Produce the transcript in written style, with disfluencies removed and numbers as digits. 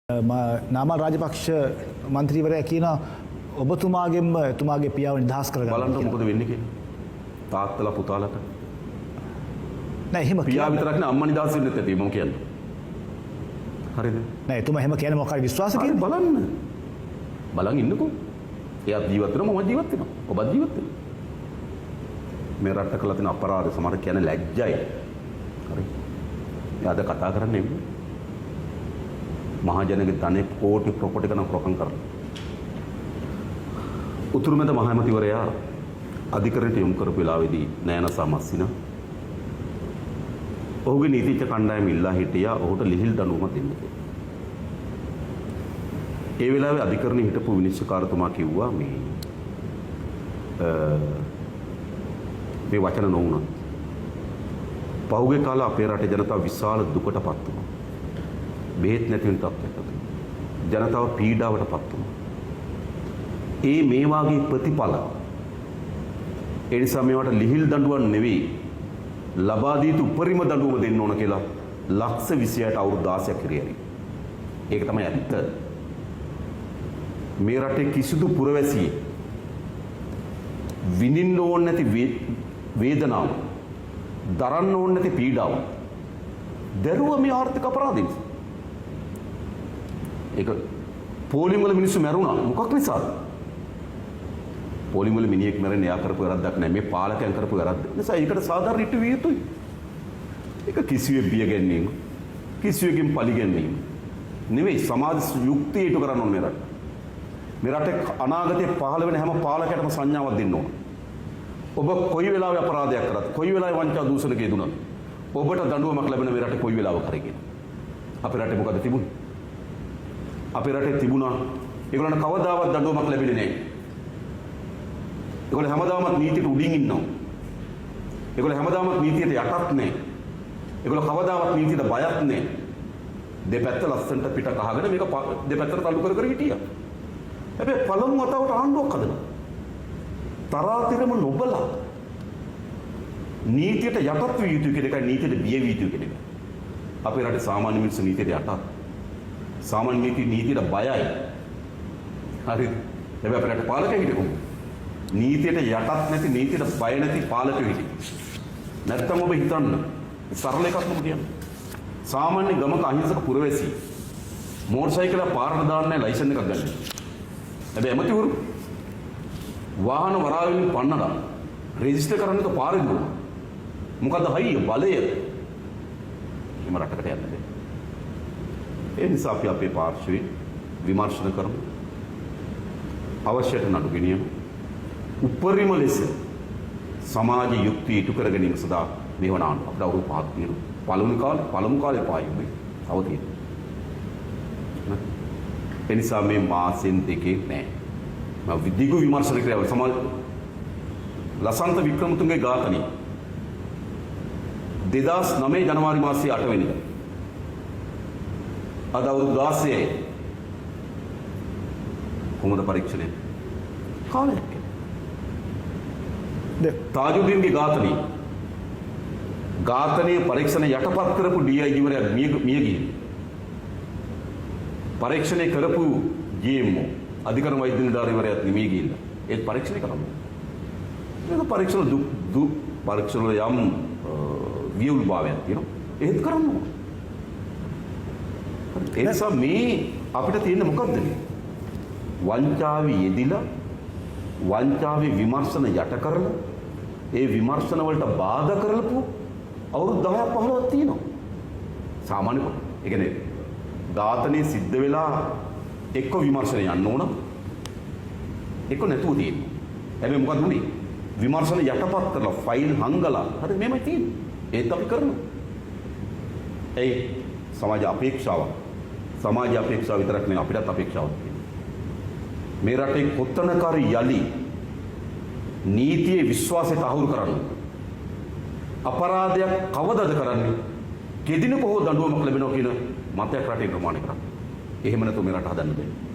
නාමල් රාජපක්ෂ මන්ත්‍රීවරයා කියනවා ඔබතුමාගෙන්ම එතුමාගේ පියාව නිදහස් කරගන්න. බලන්න මොකද වෙන්නේ කියලා. තාත්තලා පුතාලට. නෑ එහෙම පියා විතරක් නේ අම්මා නිදහස් වෙන්නේ නැත්තේ මම කියන්නේ. හරිද? නෑ එතුමා එහෙම කියන්නේ මොකක්ද විශ්වාස කියන්නේ? බලන්න. බලන් ඉන්නකෝ. එයාත් ජීවත් වෙනවා මම ජීවත් වෙනවා. ඔබත් ජීවත් වෙනවා. මේ රට කළ තියෙන අපරාධ සමහර කියන්නේ ලැජ්ජයි. හරි. එයාද කතා කරන්නේ මහජනගේ ධනෙ කෝටි ප්‍රොපර්ටි කරන ප්‍රොකම් කරලා. උතුරුමැද මහමැතිවරයා අධිකරණයට යොමු කරපු වෙලාවේදී නයන සමස්සින ඔහුගේ නීතිඥ කණ්ඩායම ඉල්ලා හිටියා ඔහුට ලිහිල් දඬුවමක් දෙන්න කියලා. ඒ වෙලාවේ අධිකරණයේ හිටපු විනිශ්චයකාරතුමා කිව්වා මේ වචන නොවුණා. පහුගිය කාලේ අපේ රටේ ජනතාව විශාල දුකටපත් වුණා. බෙහෙත් නැති වෙන තත්ත්වයකට. ජනතාව පීඩාවටපත් වුණා. මේ වාගේ ප්‍රතිඵල ඒ නිසා මේවට ලිහිල් දඬුවම් නෙවෙයි ලබා දී යුතු උපරිම දඬුවම දෙන්න ඕන කියලා ලක්ෂ 26ට අවුරුදු 16ක් කිරියරි. ඒක තමයි ඇත්ත. මේ රටේ කිසිදු පුරවැසියෙක් විඳින්න ඕන නැති වේදනාව දරන්න ඕන නැති පීඩාව දරුව මේ ආර්ථික අපරාධ නිසා. ඒක පොලිම් වල මිනිස්සු මැරුණා මොකක් නිසාද? පොලිම් වල මිනිහෙක් මැරෙන්නේ එයා කරපු වැරද්දක් නෑ මේ පාලකයන් කරපු වැරද්ද. නිසා ඒකට සාධාරණ ඉටු විය යුතුයි. ඒක කිසිවෙක් බිය ගැනීම කිසිවෙකින් පලි ගැනීම නෙවෙයි සමාජ යුක්තිය ඉටු කරන්න ඕන මේ රට. මේ රටේ අනාගතයේ පහළ වෙන හැම පාලකයකටම සංඥාවක් දෙන්න ඕන. ඔබ කොයි වෙලාවෙ අපරාධයක් කරත් කොයි වෙලාවෙ වංචා දූෂණක යෙදුණත් ඔබට දඬුවමක් ලැබෙන මේ රටේ කොයි වෙලාවක හරි කියන. අපේ රටේ මොකද තිබුණේ? අපේ රටේ තිබුණා ඒගොල්ලන්ට කවදාවත් දඬුවමක් ලැබෙන්නේ නැහැ. ඒගොල්ලෝ හැමදාමත් නීතියට උඩින් ඉන්නවා. ඒගොල්ලෝ හැමදාමත් නීතියට යටත් නැහැ. ඒගොල්ලෝ කවදාවත් නීතියට බයත් නැහැ. දෙපැත්ත ලස්සනට පිට කහගෙන මේක දෙපැත්තට තල්ලු කර කර හිටියා. හැබැයි පළමු වතාවට ආණ්ඩුවක් හදනවා. තරාතිරම නොබලා නීතියට යටත් විය යුතු කියන එකයි නීතියට බිය විය යුතු කියන එක. අපේ රටේ සාමාන්‍ය මිනිස්සු නීතියට යටත්. සාමාන්‍ය නීතියට බයයි. හරිද? හැබැයි අපේ රටේ පාලකයෝ හිටියෝ නීතියට යටත් නැති නීතියට බය නැති පාලකයෝ හිටියෝ. නැත්තම් ඔබ හිතන්න සරල එකක් මම කියන්නේ. සාමාන්‍ය ගමක අහිංසක පුරවැසි මෝටර් සයිකල පාරට දාන්නේ ලයිසන් එකක් ගන්න. හැබැයි ඇමතිවරු වාහන වරාවෙන් පන්නලා රෙජිස්ටර් කරන්න එක පාරෙන් දුන්නා. මොකද හයිය බලය එම රටකට යන්නේ. ඒ නිසා අපි අපේ පාර්ශවයේ විමර්ශන කරමු. අවශ්‍යයට නඩු ගෙනියමු. උපරිම ලෙස සමාජ යුක්තිය ඉටු කර ගැනීම සඳහා මේවන ආණ්ඩුව අපිට අවුරුදු 5ක් තියෙනවා. පළමු කාලේ පායුනේ තව තියෙනවා. ඒ නිසා මේ මාසෙන් දෙකේ නෑ. මම විදිගු විමර්ශන කරලා සමාජ ලසන්ත වික්‍රමතුංගගේ ඝාතනය 2009 ජනවාරි මාසයේ 8 වෙනිදා අද අවුරුදු 16යි කොහොමද පරීක්ෂණය කාලයක් තාජුද්දීන්ගේ ඝාතනයේ පරීක්ෂණ යටපත් කරපු DIG වරයා මිය ගිහින් පරීක්ෂණය කරපු GMO අධිකරණ වෛද්‍ය නිලධාරීවරයාත් නිමී ගිහිල්ලා ඒත් පරීක්ෂණය කරනවා. ඒක පරීක්ෂණ පරීක්ෂණ වල යම් වියුල් භාවයක් තියෙනවා. ඒත් කරන්න ඕන. ඒ නිසා මේ අපිට තියෙන මොකද්ද මේ? වංචාවේ යෙදිලා වංචාවේ විමර්ශන යට කරලා ඒ විමර්ශන වලට බාධා කරලපු අවුරුදු 10ක් 15ක් තියෙනවා. සාමාන්‍ය කොට. ඒ කියන්නේ ඝාතනයේ සිද්ධ වෙලා එක්ක විමර්ශන යන්න ඕන. එක්ක නැතුව තියෙනවා. හැබැයි මොකද උනේ? විමර්ශන යටපත් කරලා ෆයිල් හංගලා හරි මෙහෙමයි තියෙන්නේ. ඒත් අපි කරනවා. ඒ සමාජ අපේක්ෂාවක්. සමාජ අපේක්ෂාව විතරක් නෙවෙයි අපිටත් අපේක්ෂාවක් තියෙනවා. මේ රටේ කොතනකරි යලි නීතියේ විශ්වාසය තහවුරු කරන්න. අපරාධයක් කවදද කරන්නේ? කෙදිනක හෝ දඬුවමක් ලැබෙනවා කියන මතයක් රටේ ප්‍රමාණය කරන්න. එහෙම නැතුව මේ රට හදන්න බෑ.